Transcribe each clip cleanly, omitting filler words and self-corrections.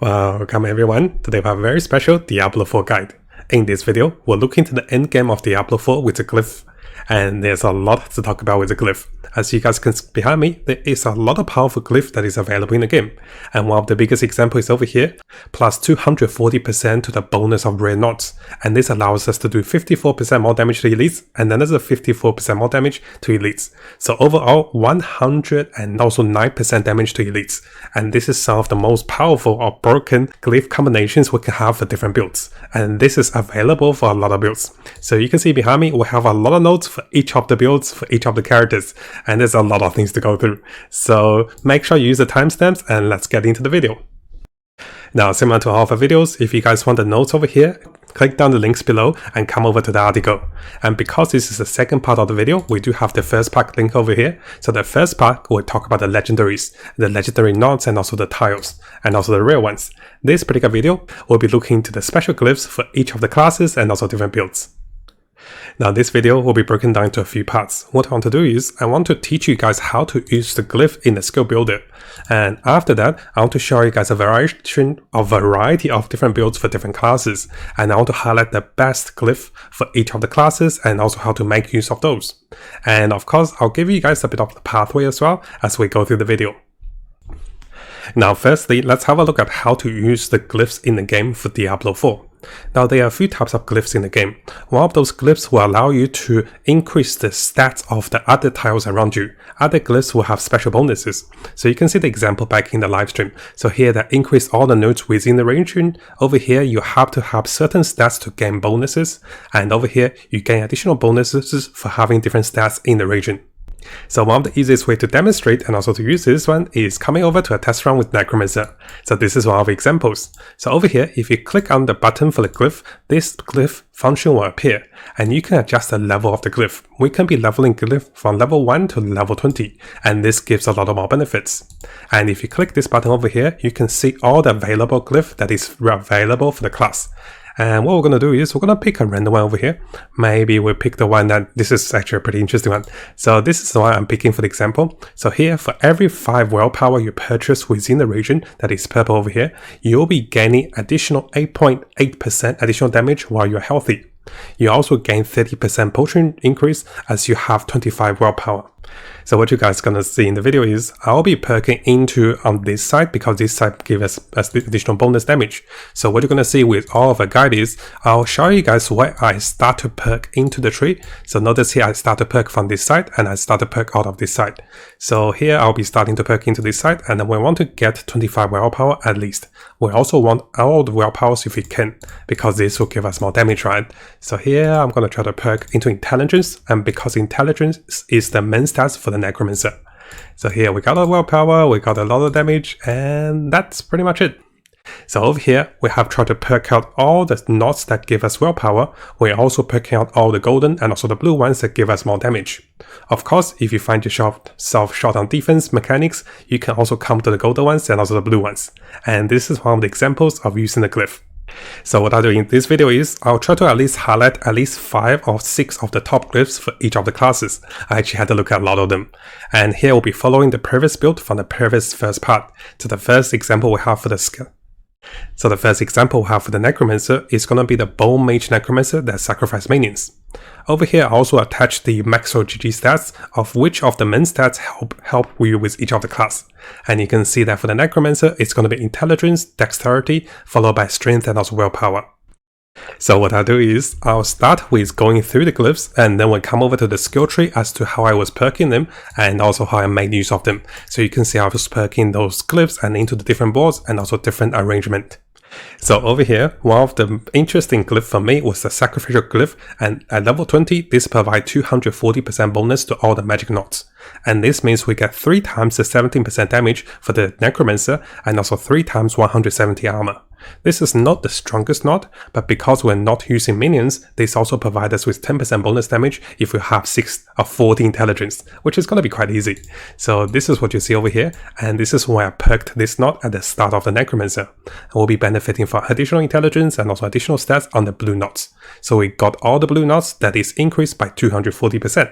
Welcome everyone, today we have a very special Diablo 4 guide. In this video, we'll look into the endgame of Diablo 4 with the Glyph, and there's a lot to talk about with the Glyph. As you guys can see behind me, there is a lot of powerful Glyph that is available in the game, and one of the biggest examples is over here, plus 240% to the bonus of rare knots, and this allows us to do 54% more damage to elites, and another 54% more damage to elites. So overall, 100 and also 9% damage to elites, and this is some of the most powerful or broken Glyph combinations we can have for different builds, and this is available for a lot of builds. So you can see behind me, we have a lot of notes for each of the builds, for each of the characters, and there's a lot of things to go through. So make sure you use the timestamps and let's get into the video. Now, similar to all of our videos, if you guys want the notes over here, click down the links below and come over to the article. And because this is the second part of the video, we do have the first part link over here. So the first part will talk about the legendaries, the legendary knots, and also the tiles, and also the rare ones. This particular video will be looking into the special glyphs for each of the classes and also different builds. Now this video will be broken down into a few parts. What I want to do is, I want to teach you guys how to use the Glyph in the skill builder. And after that, I want to show you guys a variety of different builds for different classes. And I want to highlight the best Glyph for each of the classes and also how to make use of those. And of course, I'll give you guys a bit of the pathway as well as we go through the video. Now firstly, let's have a look at how to use the Glyphs in the game for Diablo 4. Now there are a few types of Glyphs in the game. One of those Glyphs will allow you to increase the stats of the other tiles around you. Other Glyphs will have special bonuses. So you can see the example back in the live stream. So here that increase all the nodes within the region. Over here you have to have certain stats to gain bonuses. And over here you gain additional bonuses for having different stats in the region. So one of the easiest way to demonstrate and also to use this one is coming over to a test run with Necromancer. So this is one of the examples. So over here, if you click on the button for the Glyph, this Glyph function will appear, and you can adjust the level of the Glyph. We can be leveling Glyph from level 1 to level 20, and this gives a lot of more benefits. And if you click this button over here, you can see all the available Glyph that is available for the class. And what we're going to do is we're going to pick a random one over here. Maybe we'll pick the one that, this is actually a pretty interesting one. So this is the one I'm picking for the example. So here, for every 5 willpower you purchase within the region, that is purple over here, you'll be gaining additional 8.8% additional damage while you're healthy. You also gain 30% potion increase as you have 25 willpower. So what you guys are gonna see in the video is I'll be perking into on this side because this side gives us additional bonus damage. So what you're gonna see with all of the guide is I'll show you guys where I start to perk into the tree. So notice here I start to perk from this side and I start to perk out of this side. So here I'll be starting to perk into this side, and then we want to get 25 willpower at least. We also want all the willpowers if we can, because this will give us more damage, right? So here I'm gonna try to perk into intelligence, and because intelligence is the main stats for the Necromancer. So here we got a willpower, we got a lot of damage, and that's pretty much it. So over here, we have tried to perk out all the knots that give us willpower. We're also perking out all the golden and also the blue ones that give us more damage. Of course, if you find yourself short on defense mechanics, you can also come to the golden ones and also the blue ones. And this is one of the examples of using the Glyph. So what I'll do in this video is, I'll try to at least highlight at least 5 or 6 of the top Glyphs for each of the classes. I actually had to look at a lot of them. And here we'll be following the previous build from the previous first part. So the first example we have for the skill. So the first example we have for the Necromancer is going to be the Bone Mage Necromancer that sacrifice minions. Over here I also attach the Maxo GG stats of which of the main stats help you with each of the class. And you can see that for the Necromancer it's going to be Intelligence, Dexterity, followed by Strength and also Willpower. So what I'll do is, I'll start with going through the Glyphs and then we'll come over to the skill tree as to how I was perking them and also how I made use of them. So you can see I was perking those Glyphs and into the different boards and also different arrangement. So over here, one of the interesting Glyph for me was the Sacrificial Glyph, and at level 20, this provides 240% bonus to all the magic knots. And this means we get 3 times the 17% damage for the Necromancer and also 3 times 170 armor. This is not the strongest knot, but because we're not using minions, this also provides us with 10% bonus damage if we have 6 or 40 intelligence, which is going to be quite easy. So this is what you see over here, and this is why I perked this knot at the start of the Necromancer. And we'll be benefiting from additional intelligence and also additional stats on the blue knots. So we got all the blue knots that is increased by 240%.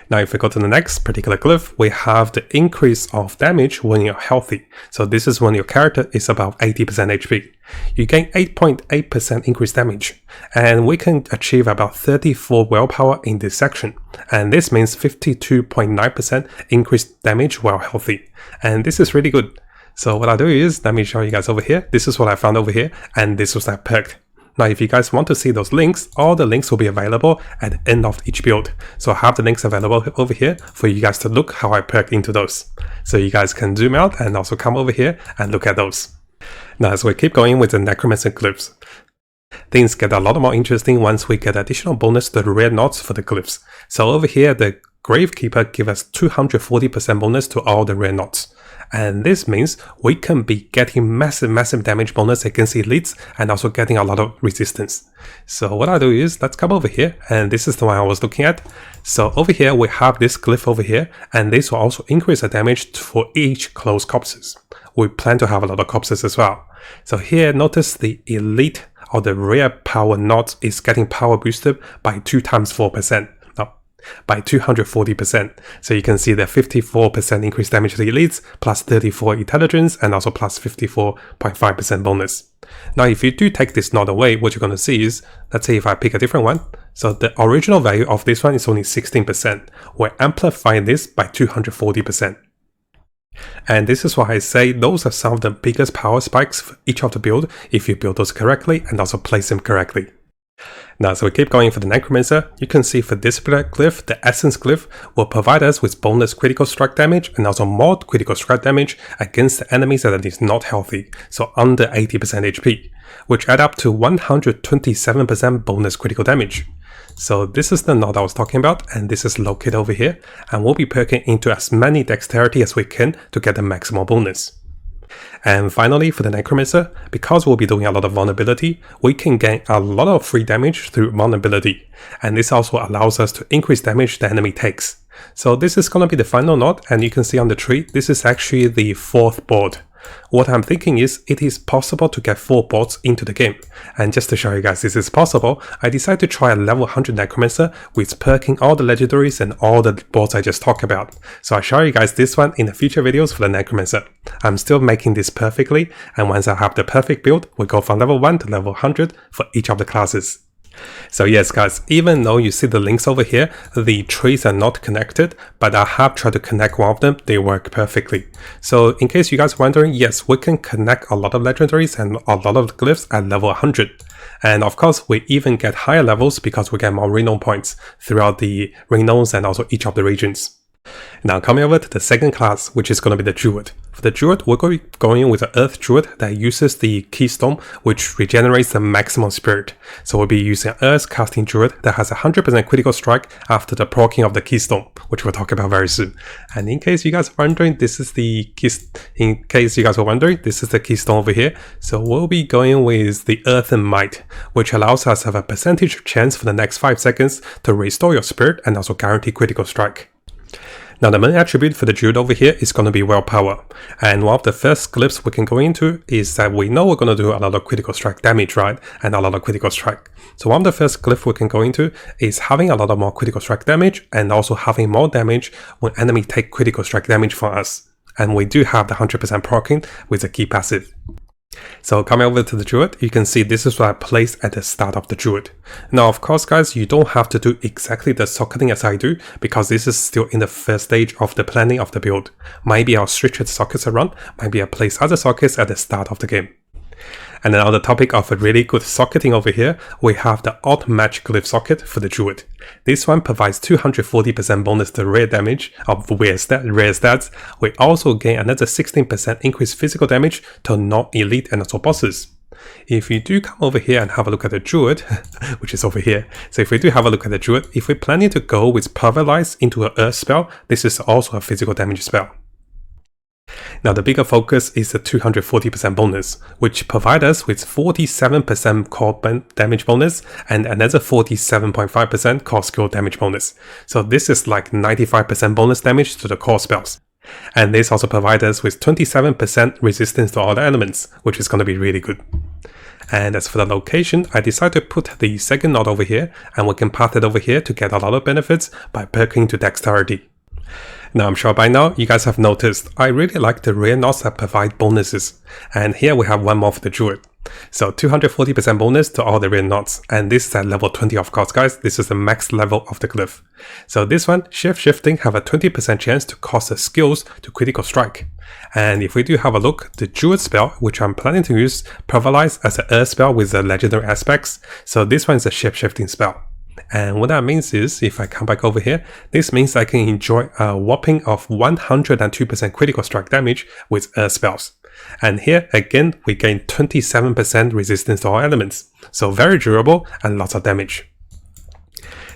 Now if we go to the next particular glyph, we have the increase of damage when you're healthy. So this is when your character is above 80% HP. You gain 8.8% increased damage, and we can achieve about 34 willpower in this section. And this means 52.9% increased damage while healthy. And this is really good. So what I do is, let me show you guys over here. This is what I found over here, and this was that perk. Now if you guys want to see those links, all the links will be available at the end of each build. So I have the links available over here for you guys to look how I perk into those. So you guys can zoom out and also come over here and look at those. Now as we keep going with the Necromancer Glyphs, things get a lot more interesting once we get additional bonus to the rare knots for the Glyphs. So over here, the Gravekeeper gives us 240% bonus to all the rare knots. And this means we can be getting massive damage bonus against elites and also getting a lot of resistance. So what I do is, let's come over here, and this is the one I was looking at. So over here we have this glyph over here, and this will also increase the damage for each close corpses. We plan to have a lot of corpses as well. So here notice the elite or the rare power knot is getting power boosted by 2 times 4%. By 240%. So you can see the 54% increased damage to the elites, plus 34 intelligence, and also plus 54.5% bonus. Now if you do take this knot away, what you're going to see is, let's say if I pick a different one, so the original value of this one is only 16%. We're amplifying this by 240%. And this is why I say those are some of the biggest power spikes for each of the build if you build those correctly and also place them correctly. Now, so we keep going for the Necromancer. You can see for this particular glyph, the Essence glyph will provide us with bonus critical strike damage and also more critical strike damage against the enemies that is not healthy, so under 80% HP, which add up to 127% bonus critical damage. So this is the knot I was talking about, and this is located over here, and we'll be perking into as many dexterity as we can to get the maximal bonus. And finally, for the Necromancer, because we'll be doing a lot of vulnerability, we can gain a lot of free damage through vulnerability, and this also allows us to increase damage the enemy takes. So this is going to be the final knot, and you can see on the tree, this is actually the 4th board. What I'm thinking is, it is possible to get 4 boards into the game, and just to show you guys this is possible, I decided to try a level 100 Necromancer with perking all the legendaries and all the boards I just talked about. So I'll show you guys this one in the future videos for the Necromancer. I'm still making this perfectly, and once I have the perfect build, we go from level 1 to level 100 for each of the classes. So yes guys, even though you see the links over here, the trees are not connected, but I have tried to connect one of them, they work perfectly. So in case you guys are wondering, yes, we can connect a lot of legendaries and a lot of glyphs at level 100. And of course, we even get higher levels because we get more renown points throughout the renowns and also each of the regions. Now coming over to the second class, which is going to be the Druid. For the Druid, we're going to be going with the Earth Druid that uses the Keystone, which regenerates the maximum spirit. So we'll be using Earth Casting Druid that has 100% critical strike after the proccing of the Keystone, which we'll talk about very soon. And in case you guys are wondering, this is the Keystone over here. So we'll be going with the Earthen Might, which allows us to have a percentage chance for the next 5 seconds to restore your spirit and also guarantee critical strike. Now the main attribute for the Druid over here is going to be willpower, and one of the first glyphs we can go into is that we know we're going to do a lot of critical strike damage, right, and a lot of critical strike. So one of the first glyphs we can go into is having a lot of more critical strike damage and also having more damage when enemy take critical strike damage from us, and we do have the 100% proccing with the key passive. So coming over to the Druid, you can see this is what I placed at the start of the Druid. Now of course guys, you don't have to do exactly the socketing as I do, because this is still in the first stage of the planning of the build. Maybe I'll switch the sockets around, maybe I'll place other sockets at the start of the game. And then on the topic of a really good socketing over here, we have the Odd Match Glyph socket for the Druid. This one provides 240% bonus to rare damage of rare stats. We also gain another 16% increased physical damage to non-elite and also bosses. If you do come over here and have a look at the Druid, which is over here, so if we do have a look at the Druid, if we're planning to go with Pulverize into an Earth spell, this is also a physical damage spell. Now the bigger focus is the 240% bonus, which provides us with 47% core damage bonus and another 47.5% core skill damage bonus. So this is like 95% bonus damage to the core spells. And this also provides us with 27% resistance to all the elements, which is going to be really good. And as for the location, I decided to put the second knot over here, and we can path it over here to get a lot of benefits by perking to dexterity. Now I'm sure by now you guys have noticed I really like the rare knots that provide bonuses, and here we have one more for the Druid. So 240% bonus to all the rare knots, and this is at level 20 of course guys, this is the max level of the Glyph. So this one, shifting have a 20% chance to cause the skills to critical strike. And if we do have a look, the Druid spell, which I'm planning to use, provides as an earth spell with the legendary aspects, so this one is a shifting spell. And what that means is, if I come back over here, this means I can enjoy a whopping of 102% critical strike damage with earth spells. And here, again, we gain 27% resistance to all elements. So very durable and lots of damage.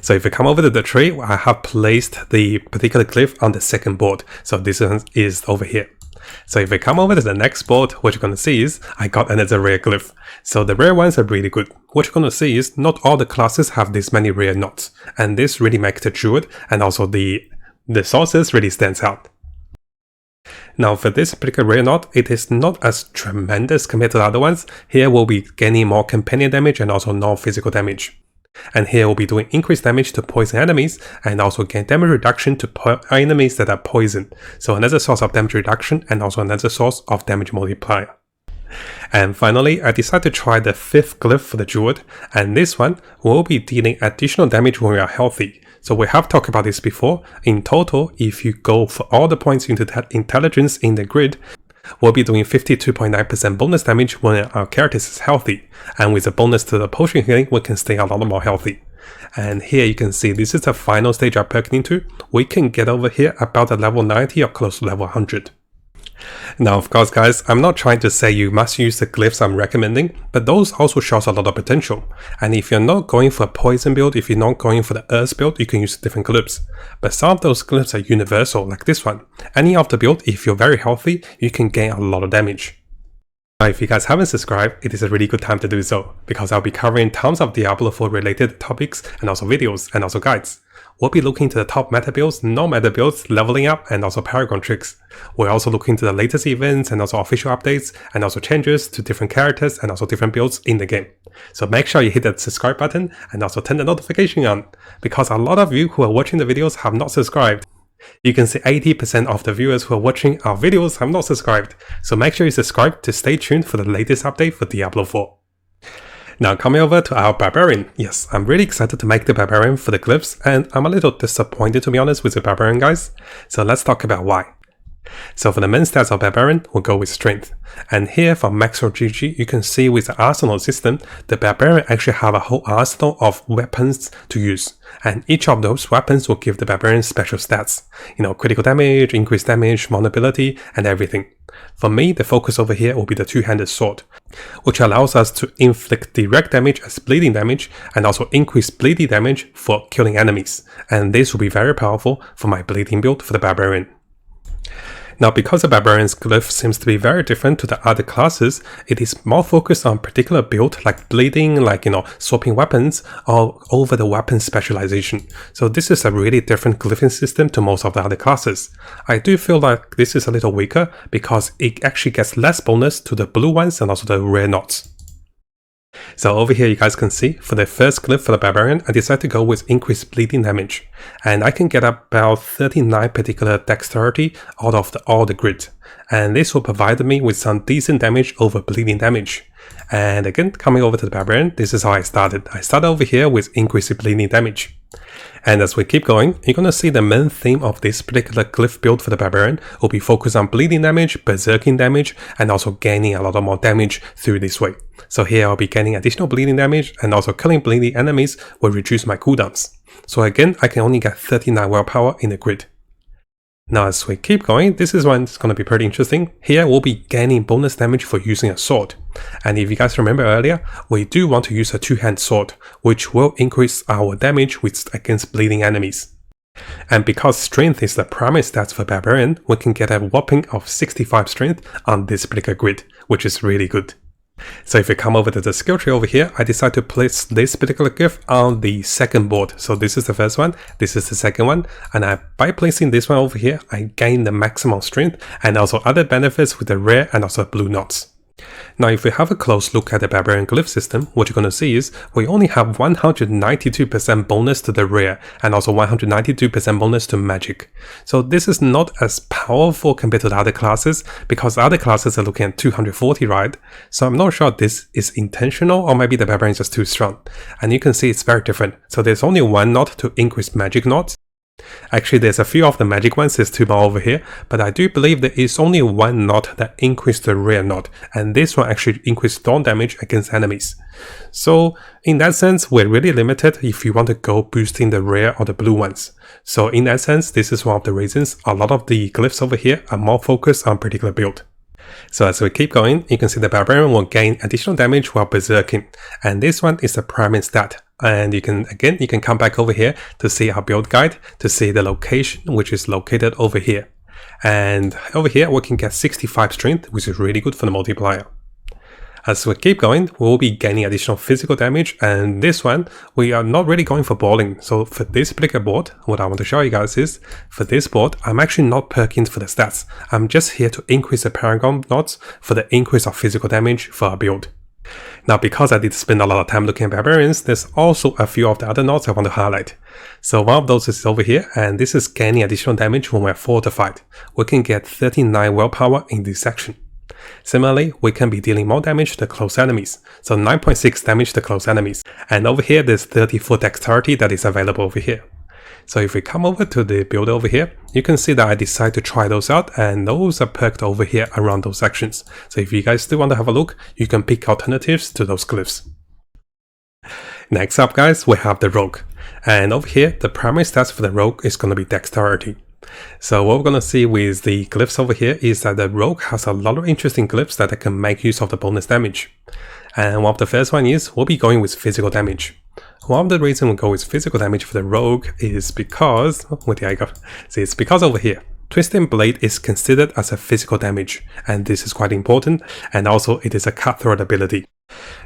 So if we come over to the tree, I have placed the particular Glyph on the second board. So this one is over here. So if we come over to the next board, what you're going to see is I got another rare Glyph. So the rare ones are really good. What you're going to see is not all the classes have this many rare knots. And this really makes the Druid and also the Sorcerers really stands out. Now for this particular rare knot, it is not as tremendous compared to the other ones. Here we'll be gaining more companion damage and also non-physical damage. And here we'll be doing increased damage to poison enemies and also gain damage reduction to enemies that are poisoned. So another source of damage reduction and also another source of damage multiplier. And finally, I decided to try the 5th Glyph for the Druid, and this one will be dealing additional damage when we are healthy. So we have talked about this before. In total, if you go for all the points into that intelligence in the grid, we'll be doing 52.9% bonus damage when our character is healthy, and with a bonus to the potion healing, we can stay a lot more healthy. And here you can see this is the final stage I'm perking into. We can get over here about a level 90 or close to level 100. Now of course guys, I'm not trying to say you must use the Glyphs I'm recommending, but those also shows a lot of potential. And if you're not going for a poison build, if you're not going for the earth build, you can use different Glyphs. But some of those Glyphs are universal, like this one. Any of the build, if you're very healthy, you can gain a lot of damage. Now if you guys haven't subscribed, it is a really good time to do so, because I'll be covering tons of Diablo 4 related topics and also videos and also guides. We'll be looking to the top meta builds, non-meta builds, leveling up, and also Paragon tricks. We're also looking to the latest events and also official updates, and also changes to different characters and also different builds in the game. So make sure you hit that subscribe button and also turn the notification on, because a lot of you who are watching the videos have not subscribed. You can see 80% of the viewers who are watching our videos have not subscribed, so make sure you subscribe to stay tuned for the latest update for Diablo 4. Now coming over to our Barbarian. Yes, I'm really excited to make the Barbarian for the Glyphs, and I'm a little disappointed to be honest with the Barbarian guys. So let's talk about why. So for the main stats of Barbarian, we'll go with Strength. And here from Necro GG, you can see with the arsenal system, the Barbarian actually have a whole arsenal of weapons to use. And each of those weapons will give the Barbarian special stats. You know, critical damage, increased damage, vulnerability, and everything. For me, the focus over here will be the two-handed sword, which allows us to inflict direct damage as bleeding damage and also increase bleeding damage for killing enemies. And this will be very powerful for my bleeding build for the Barbarian. Now because the Barbarian's Glyph seems to be very different to the other classes, it is more focused on particular build like bleeding, like swapping weapons, or over the weapon specialization. So this is a really different glyphing system to most of the other classes. I do feel like this is a little weaker because it actually gets less bonus to the blue ones and also the rare knots. So over here you guys can see, for the first Glyph for the Barbarian, I decided to go with increased bleeding damage. And I can get about 39 particular dexterity out of all the grid. And this will provide me with some decent damage over bleeding damage. And again, coming over to the Barbarian, this is how I started. I started over here with increased bleeding damage. And as we keep going, you're going to see the main theme of this particular Glyph build for the Barbarian will be focused on bleeding damage, berserking damage, and also gaining a lot more damage through this way. So here I'll be gaining additional bleeding damage, and also killing bleeding enemies will reduce my cooldowns. So again, I can only get 39 willpower in the grid. Now as we keep going, this is one that's going to be pretty interesting. Here we'll be gaining bonus damage for using a sword. And if you guys remember earlier, we do want to use a two-hand sword, which will increase our damage against bleeding enemies. And because strength is the primary stats for Barbarian, we can get a whopping of 65 strength on this particular grid, which is really good. So if we come over to the skill tree over here, I decide to place this particular Glyph on the second board. So this is the first one, this is the second one, and by placing this one over here, I gain the maximum strength and also other benefits with the rare and also blue knots. Now if we have a close look at the Barbarian Glyph system, what you're going to see is we only have 192% bonus to the rare and also 192% bonus to magic. So this is not as powerful compared to the other classes because other classes are looking at 240, right? So I'm not sure if this is intentional or maybe the Barbarian is just too strong. And you can see it's very different. So there's only one knot to increase magic knots. Actually, there's a few of the magic ones, there's 2 more over here, but I do believe there is only one knot that increased the rare knot, and this one actually increased thorn damage against enemies. So in that sense, we're really limited if you want to go boosting the rare or the blue ones. So in that sense, this is one of the reasons a lot of the glyphs over here are more focused on particular build. So as we keep going, you can see the Barbarian will gain additional damage while berserking, and this one is the primary stat. And you can come back over here to see our build guide, to see the location, which is located over here. And over here, we can get 65 strength, which is really good for the multiplier. As we keep going, we will be gaining additional physical damage, and this one, we are not really going for balling. So for this particular board, what I want to show you guys is, for this board, I'm actually not perking for the stats. I'm just here to increase the Paragon knots for the increase of physical damage for our build. Now because I did spend a lot of time looking at Barbarians, there's also a few of the other knots I want to highlight. So one of those is over here, and this is gaining additional damage when we're fortified. We can get 39 willpower in this section. Similarly, we can be dealing more damage to close enemies, so 9.6 damage to close enemies. And over here, there's 34 dexterity that is available over here. So if we come over to the build over here, you can see that I decided to try those out, and those are perked over here around those sections. So if you guys still want to have a look, you can pick alternatives to those glyphs. Next up guys, we have the Rogue. And over here, the primary stats for the Rogue is going to be dexterity. So what we're going to see with the glyphs over here is that the Rogue has a lot of interesting glyphs that can make use of the bonus damage. And one of the first one is, we'll be going with physical damage. One of the reasons we go with physical damage for the Rogue is because, where did I go? See, it's because over here, Twisting Blade is considered as a physical damage, and this is quite important, and also it is a cutthroat ability.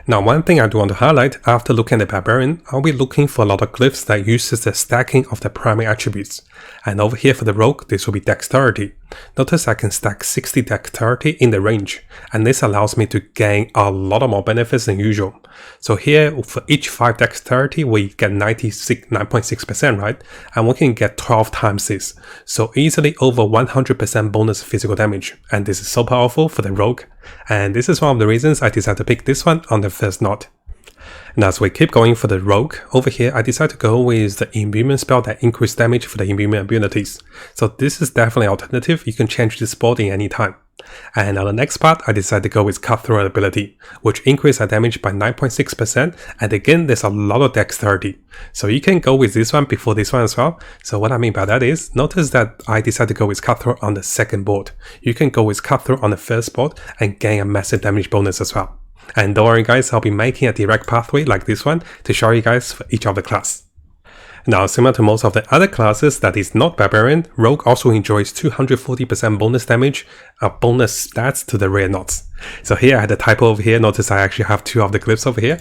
Now one thing I do want to highlight, after looking at the Barbarian, I'll be looking for a lot of glyphs that uses the stacking of the primary attributes. And over here for the Rogue, this will be dexterity. Notice I can stack 60 dexterity in the range, and this allows me to gain a lot of more benefits than usual. So here, for each 5 dexterity, we get 9.6%, right? And we can get 12 times this. So easily over 100% bonus physical damage, and this is so powerful for the Rogue. And this is one of the reasons I decided to pick this one on the first knot. Now as we keep going for the Rogue, over here I decided to go with the imbuement spell that increases damage for the imbuement abilities. So this is definitely an alternative, you can change this board in any time. And on the next part, I decided to go with Cutthroat ability, which increases our damage by 9.6%, and again there's a lot of dexterity. So you can go with this one before this one as well. So what I mean by that is, notice that I decided to go with Cutthroat on the second board. You can go with Cutthroat on the first board and gain a massive damage bonus as well. And don't worry guys, I'll be making a direct pathway like this one to show you guys for each of the class. Now, similar to most of the other classes that is not Barbarian, Rogue also enjoys 240% bonus damage, bonus stats to the rare knots. So here I had a typo over here, notice I actually have 2 of the glyphs over here.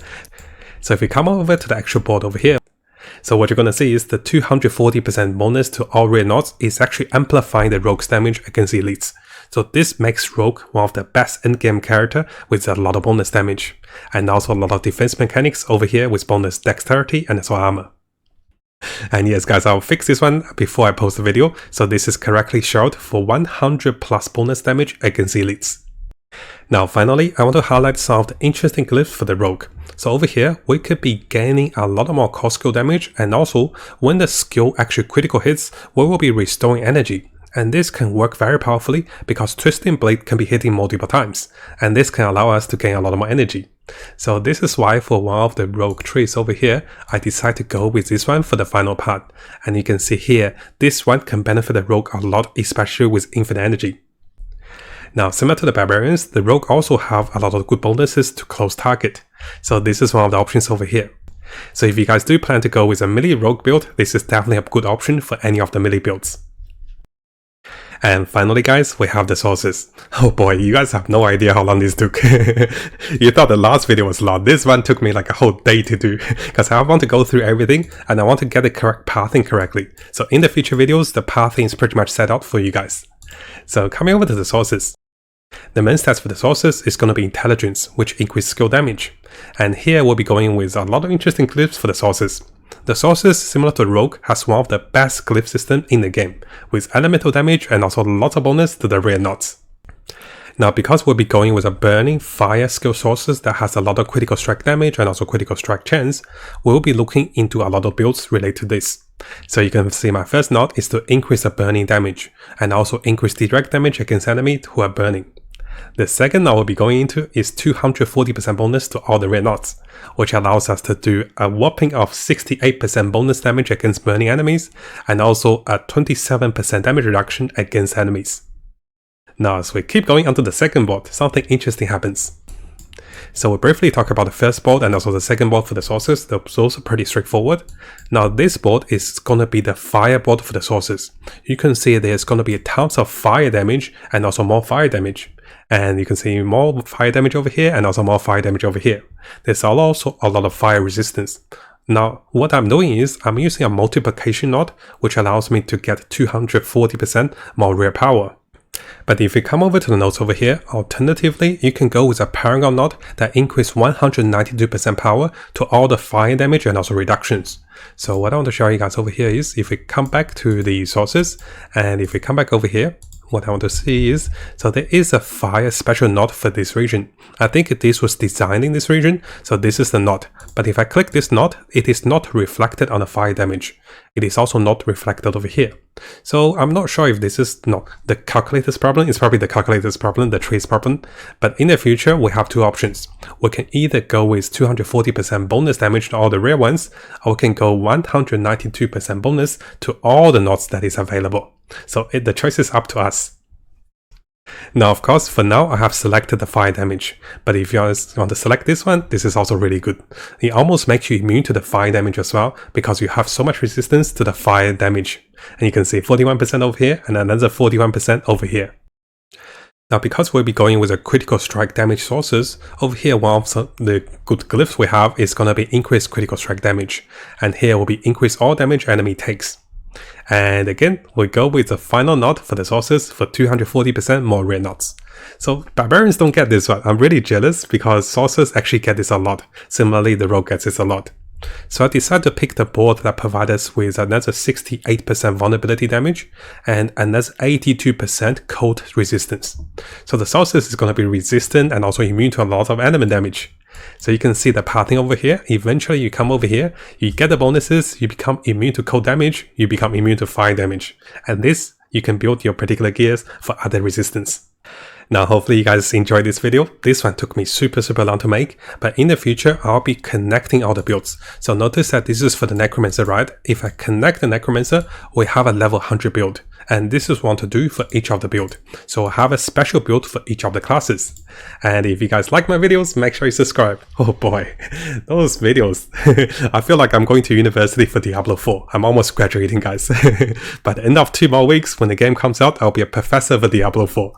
So if we come over to the actual board over here, so what you're going to see is the 240% bonus to all rare knots is actually amplifying the Rogue's damage against elites. So this makes Rogue one of the best endgame character with a lot of bonus damage, and also a lot of defense mechanics over here with bonus dexterity and as well armor. And yes guys, I'll fix this one before I post the video, so this is correctly showed for 100 plus bonus damage against elites. Now finally, I want to highlight some of the interesting glyphs for the Rogue. So over here, we could be gaining a lot more core skill damage, and also when the skill actually critical hits, we will be restoring energy. And this can work very powerfully because Twisting Blade can be hitting multiple times, and this can allow us to gain a lot more energy. So this is why for one of the Rogue trees over here, I decided to go with this one for the final part. And you can see here, this one can benefit the Rogue a lot, especially with infinite energy. Now similar to the Barbarians, the Rogue also have a lot of good bonuses to close target. So this is one of the options over here. So if you guys do plan to go with a melee Rogue build, this is definitely a good option for any of the melee builds. And finally guys, we have the sources. Oh boy, you guys have no idea how long this took. You thought the last video was long. This one took me like a whole day to do, because I want to go through everything and I want to get the correct pathing correctly. So in the future videos, the pathing is pretty much set out for you guys. So coming over to the sources. The main stats for the Sorcerers is going to be Intelligence, which increase skill damage. And here we'll be going with a lot of interesting glyphs for the Sorcerers. The Sorcerers, similar to Rogue, has one of the best glyph system in the game, with elemental damage and also lots of bonus to the rear knots. Now, because we'll be going with a burning fire skill Sorcerers that has a lot of critical strike damage and also critical strike chance, we'll be looking into a lot of builds related to this. So you can see my first knot is to increase the burning damage, and also increase direct damage against enemies who are burning. The second knot we'll be going into is 240% bonus to all the red knots, which allows us to do a whopping of 68% bonus damage against burning enemies, and also a 27% damage reduction against enemies. Now, as we keep going onto the second board, something interesting happens. So we'll briefly talk about the first board and also the second board for the Sorcerers. Those are pretty straightforward. Now, this board is going to be the fire board for the Sorcerers. You can see there's going to be tons of fire damage and also more fire damage. And you can see more fire damage over here and also more fire damage over here. There's also a lot of fire resistance. Now, what I'm doing is I'm using a multiplication knot, which allows me to get 240% more rear power. But if you come over to the notes over here, alternatively, you can go with a Paragon knot that increases 192% power to all the fire damage and also reductions. So what I want to show you guys over here is, if we come back to the Sorcerers, and if we come back over here, what I want to see is, so there is a fire special knot for this region. I think this was designed in this region, so this is the knot. But if I click this knot, it is not reflected on the fire damage. It is also not reflected over here. So I'm not sure if this is not the calculator's problem. It's probably the calculator's problem, the tree's problem. But in the future, we have two options. We can either go with 240% bonus damage to all the rare ones, or we can go 192% bonus to all the knots that is available. So the choice is up to us. Now, of course, for now, I have selected the fire damage. But if you want to select this one, this is also really good. It almost makes you immune to the fire damage as well, because you have so much resistance to the fire damage. And you can see 41% over here and another 41% over here. Now, because we'll be going with a critical strike damage Sorcerers, over here one of the good glyphs we have is going to be increased critical strike damage. And here will be increase all damage enemy takes. And again, we go with the final knot for the Sorcerers for 240% more rear knots. So Barbarians don't get this one. I'm really jealous because Sorcerers actually get this a lot. Similarly, the Rogue gets this a lot. So I decided to pick the board that provides us with another 68% vulnerability damage and another 82% cold resistance. So the Sorcerers is going to be resistant and also immune to a lot of element damage. So you can see the pathing over here. Eventually you come over here, you get the bonuses, you become immune to cold damage, you become immune to fire damage. And this, you can build your particular gears for other resistance. Now, hopefully you guys enjoyed this video. This one took me super long to make, but in the future, I'll be connecting all the builds. So notice that this is for the Necromancer, right? If I connect the Necromancer, we have a level 100 build. And this is what to do for each of the build. So I have a special build for each of the classes. And if you guys like my videos, make sure you subscribe. Oh boy, those videos. I feel like I'm going to university for Diablo 4. I'm almost graduating, guys. By the end of 2 more weeks, when the game comes out, I'll be a professor for Diablo 4.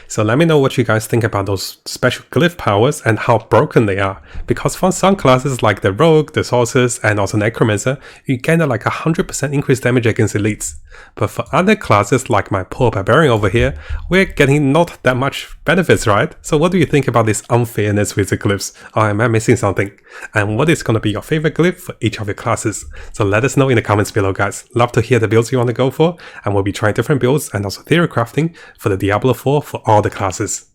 So let me know what you guys think about those special glyph powers and how broken they are. Because for some classes like the Rogue, the Sorcerers, and also Necromancer, you get like 100% increased damage against elites. But for other classes like my poor Barbarian over here, we're getting not that much benefits, right? So what do you think about this unfairness with the glyphs? Or am I missing something? And what is going to be your favorite glyph for each of your classes? So let us know in the comments below, guys. Love to hear the builds you want to go for, and we'll be trying different builds and also theory crafting for the Diablo 4 for all the classes.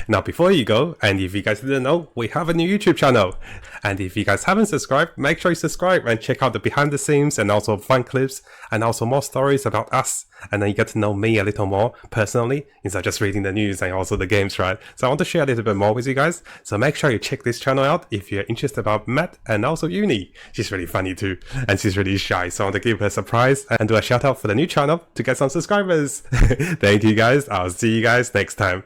Now, before you go, and if you guys didn't know, we have a new YouTube channel. And if you guys haven't subscribed, make sure you subscribe and check out the behind the scenes and also fun clips and also more stories about us. And then you get to know me a little more personally instead of just reading the news and also the games, right? So I want to share a little bit more with you guys. So make sure you check this channel out if you're interested about Matt and also Uni. She's really funny too. And she's really shy. So I want to give her a surprise and do a shout out for the new channel to get some subscribers. Thank you guys. I'll see you guys next time.